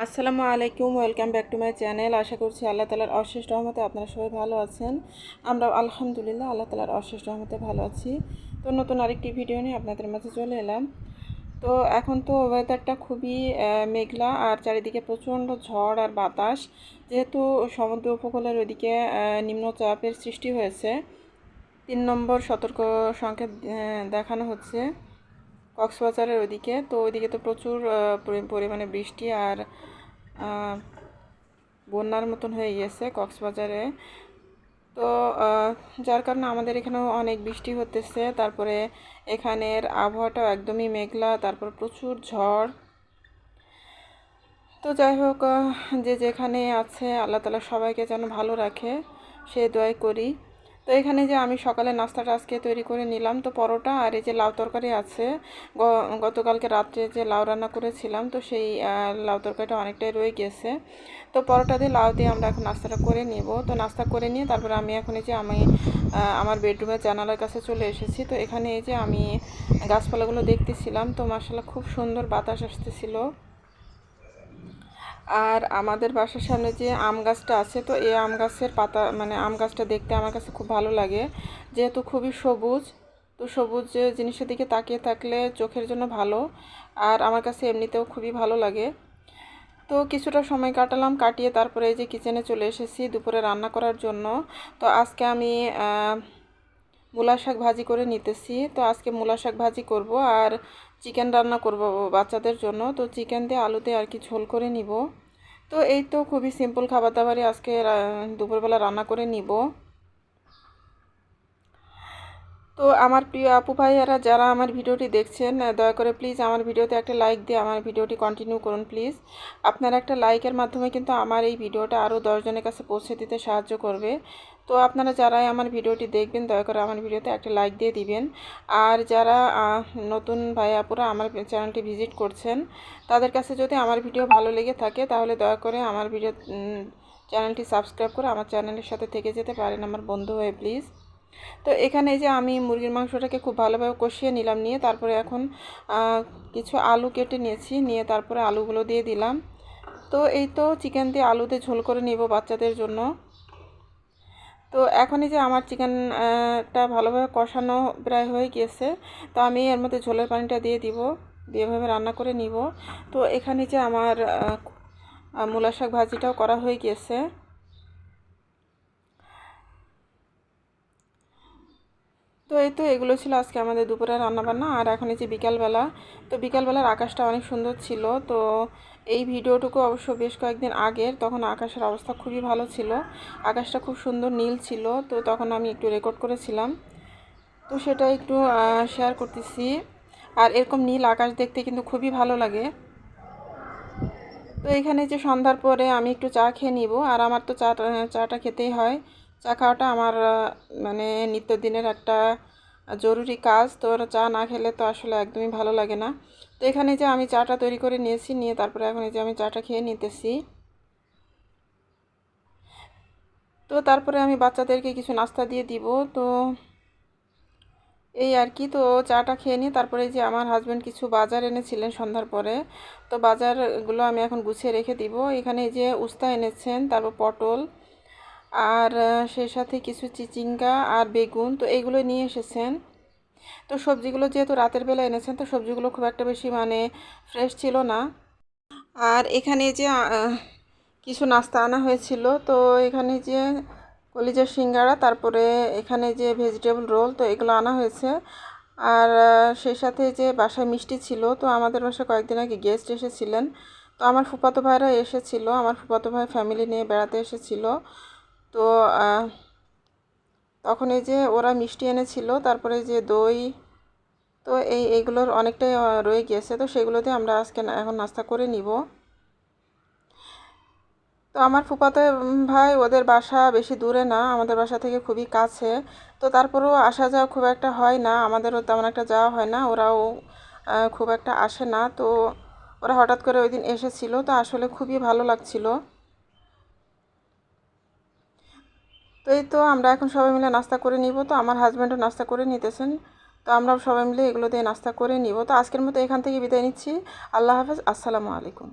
আসসালামু আলাইকুম, welcome back to my channel. আশা করছি আল্লাহ তালার অশেষ রহমতে আপনারা সবাই ভালো আছেন। আমরা আলহামদুলিল্লাহ আল্লাহ তালার অশেষ রহমতে ভালো আছি। তো নতুন আরেকটি ভিডিও নিয়ে আপনাদের মাঝে চলে এলাম। তো এখন তো ওয়েদারটা খুবই মেঘলা আর চারিদিকে প্রচণ্ড ঝড় আর বাতাস। যেহেতু সমুদ্র উপকূলের ওইদিকে নিম্নচাপের সৃষ্টি হয়েছে, 3 নম্বর সতর্ক সংকেত দেখানো হচ্ছে কক্সবাজারের ওইদিকে। তো ওইদিকে তো প্রচুর পরিমাণে বৃষ্টি আর বন্যার মতন হয়ে গেছে কক্সবাজারে। তো যার কারণে আমাদের এখানেও অনেক বৃষ্টি হতেছে। তারপরে এখানের আবহাওয়াটাও একদমই মেঘলা, তারপর প্রচুর ঝড়। তো যাই হোক, যে যেখানে আছে আল্লাহ তাআলা সবাইকে যেন ভালো রাখে সে দোয়াই করি। তো এখানে যে আমি সকালে নাস্তাটা আজকে তৈরি করে নিলাম, তো পরোটা আর এই যে লাউ তরকারি আছে। গতকালকে রাত্রে যে লাউ রান্না করেছিলাম, তো সেই লাউ তরকারিটা অনেকটাই রয়ে গেছে। তো পরোটা দিয়ে লাউ দিয়ে আমরা এখন নাস্তাটা করে নিব। তো নাস্তা করে নিয়ে তারপরে আমি এখন এই যে আমার বেডরুমের জানালার কাছে চলে এসেছি। তো এখানে এই যে আমি গাছপালাগুলো দেখতেছিলাম, তো মাশাআল্লাহ খুব সুন্দর বাতাস আসতেছিল। আর আমাদের বাসার সামনে যে আম গাছটা আছে, তো এই আম গাছের পাতা মানে আম গাছটা দেখতে আমার কাছে খুব ভালো লাগে, যেহেতু খুবই সবুজ। তো সবুজ জিনিসের দিকে তাকিয়ে থাকলে চোখের জন্য ভালো, আর আমার কাছে এমনিতেও খুবই ভালো লাগে। তো কিছুটা সময় কাটালাম, কাটিয়ে তারপরে এই যে কিচেনে চলে এসেছি দুপুরে রান্না করার জন্য। তো আজকে আমি মূলা শাক ভাজি করে নিতেছি। তো আজকে মূলা শাক ভাজি করব আর চিকেন রান্না করব বাচ্চাদের জন্য। তো চিকেন দিয়ে আলু দিয়ে আর কি ঝোল করে নিব। তো এই তো খুবই সিম্পল খাবার দাবারই আজকে দুপুরবেলা রান্না করে নিব। তো আমার প্রিয় আপু ভাইয়ারা যারা আমার ভিডিওটি দেখছেন, দয়া করে প্লিজ আমার ভিডিওতে একটা লাইক দিয়ে আমার ভিডিওটি কন্টিনিউ করুন প্লিজ। আপনার একটা লাইকের মাধ্যমে কিন্তু আমার এই ভিডিওটা আরও 10 জনের কাছে পৌঁছে দিতে সাহায্য করবে। তো আপনারা যারাই আমার ভিডিওটি দেখবেন দয়া করে আমার ভিডিওতে একটা লাইক দিয়ে দিবেন। আর যারা নতুন ভাই আপুরা আমার চ্যানেলটি ভিজিট করছেন, তাদের কাছে যদি আমার ভিডিও ভালো লেগে থাকে তাহলে দয়া করে আমার চ্যানেলটি সাবস্ক্রাইব করে আমার চ্যানেলের সাথে থেকে যেতে পারেন আমার বন্ধু হয়ে প্লিজ। তো এখানে যে আমি মুরগির মাংসটাকে খুব ভালোভাবে কষিয়ে নিলাম, নিয়ে তারপরে এখন কিছু আলু কেটে নিয়েছি, নিয়ে তারপরে আলুগুলো দিয়ে দিলাম। তো এই তো চিকেন দিয়ে আলু দিয়ে ঝোল করে নিব বাচ্চাদের জন্য। তো এখনই যে আমার চিকেনটা ভালোভাবে কষানো প্রায় হয়ে গিয়েছে, তো আমি এর মধ্যে ঝোলের পানিটা দিয়ে দিব, দিয়ে এভাবে রান্না করে নিব। তো এখানে যে আমার মূলা শাক ভাজিটাও করা হয়ে গিয়েছে। তো এই তো এগুলো ছিল আজকে আমাদের দুপুরে রান্নাবান্না। আর এখন এই যে বিকালবেলা, তো বিকালবেলার আকাশটা অনেক সুন্দর ছিল। তো এই ভিডিওটুকু অবশ্য বেশ কয়েকদিন আগের, তখন আকাশের অবস্থা খুবই ভালো ছিল, আকাশটা খুব সুন্দর নীল ছিল। তো তখন আমি একটু রেকর্ড করেছিলাম, তো সেটা একটু শেয়ার করতেছি। আর এরকম নীল আকাশ দেখতে কিন্তু খুবই ভালো লাগে। তো এখানে যে সন্ধ্যার পরে আমি একটু চা খেয়ে নিব, আর আমার তো চাটা খেতেই হয়। চা খাওয়াটা আমার মানে নিত্যদিনের একটা জরুরি কাজ। তো চা না খেলে তো আসলে একদমই ভালো লাগে না। তো এখানে যে আমি চাটা তৈরি করে নিয়েছি, নিয়ে তারপরে এখন এই যে আমি চাটা খেয়ে নিতেছি। তো তারপরে আমি বাচ্চাদেরকে কিছু নাস্তা দিয়ে দিব। তো এই আর কি। তো চাটা খেয়ে নিই, তারপরে যে আমার হাজব্যান্ড কিছু বাজার এনেছিলেন সন্ধ্যার পরে, তো বাজারগুলো আমি এখন গুছিয়ে রেখে দিব। এখানে যে উস্তা এনেছেন, তারপর পটল, আর সেই সাথে কিছু চিচিঙ্গা আর বেগুন, তো এইগুলো নিয়ে এসেছেন। তো সবজিগুলো যেহেতু রাতের বেলা এনেছেন, তো সবজিগুলো খুব একটা বেশি মানে ফ্রেশ ছিল না। আর এখানে যে কিছু নাস্তা আনা হয়েছিল, তো এখানে যে কলিজার সিঙ্গারা, তারপরে এখানে যে ভেজিটেবল রোল, তো এগুলো আনা হয়েছে। আর সেই সাথে যে বাসায় মিষ্টি ছিল। তো আমাদের বাসায় কয়েকদিন আগে গেস্ট এসেছিলেন, তো আমার ফুফাতো ভাইরা এসেছিল, আমার ফুফাতো ভাই ফ্যামিলি নিয়ে বেড়াতে এসেছিল। তো তখন এই যে ওরা মিষ্টি এনেছিল, তারপরে যে দই, তো এইগুলোর অনেকটাই রয়ে গিয়েছে। তো সেগুলোতে আমরা আজকে এখন নাস্তা করে নিব। তো আমার ফুফাতো ভাই ওদের বাসা বেশি দূরে না, আমাদের বাসা থেকে খুবই কাছে। তো তারপরেও আসা যাওয়া খুব একটা হয় না, আমাদেরও তেমন একটা যাওয়া হয় না, ওরাও খুব একটা আসে না। তো ওরা হঠাৎ করে ওই দিন এসেছিলো, তো আসলে খুবই ভালো লাগছিল। তো এই তো আমরা এখন সবাই মিলে নাস্তা করে নিব। তো আমার হাজব্যান্ডও নাস্তা করে নিতেছেন, তো আমরাও সবাই মিলে এগুলো দিয়ে নাস্তা করে নিব। তো আজকের মতো এখান থেকে বিদায় নিচ্ছি। আল্লাহ হাফেজ, আসসালামু আলাইকুম।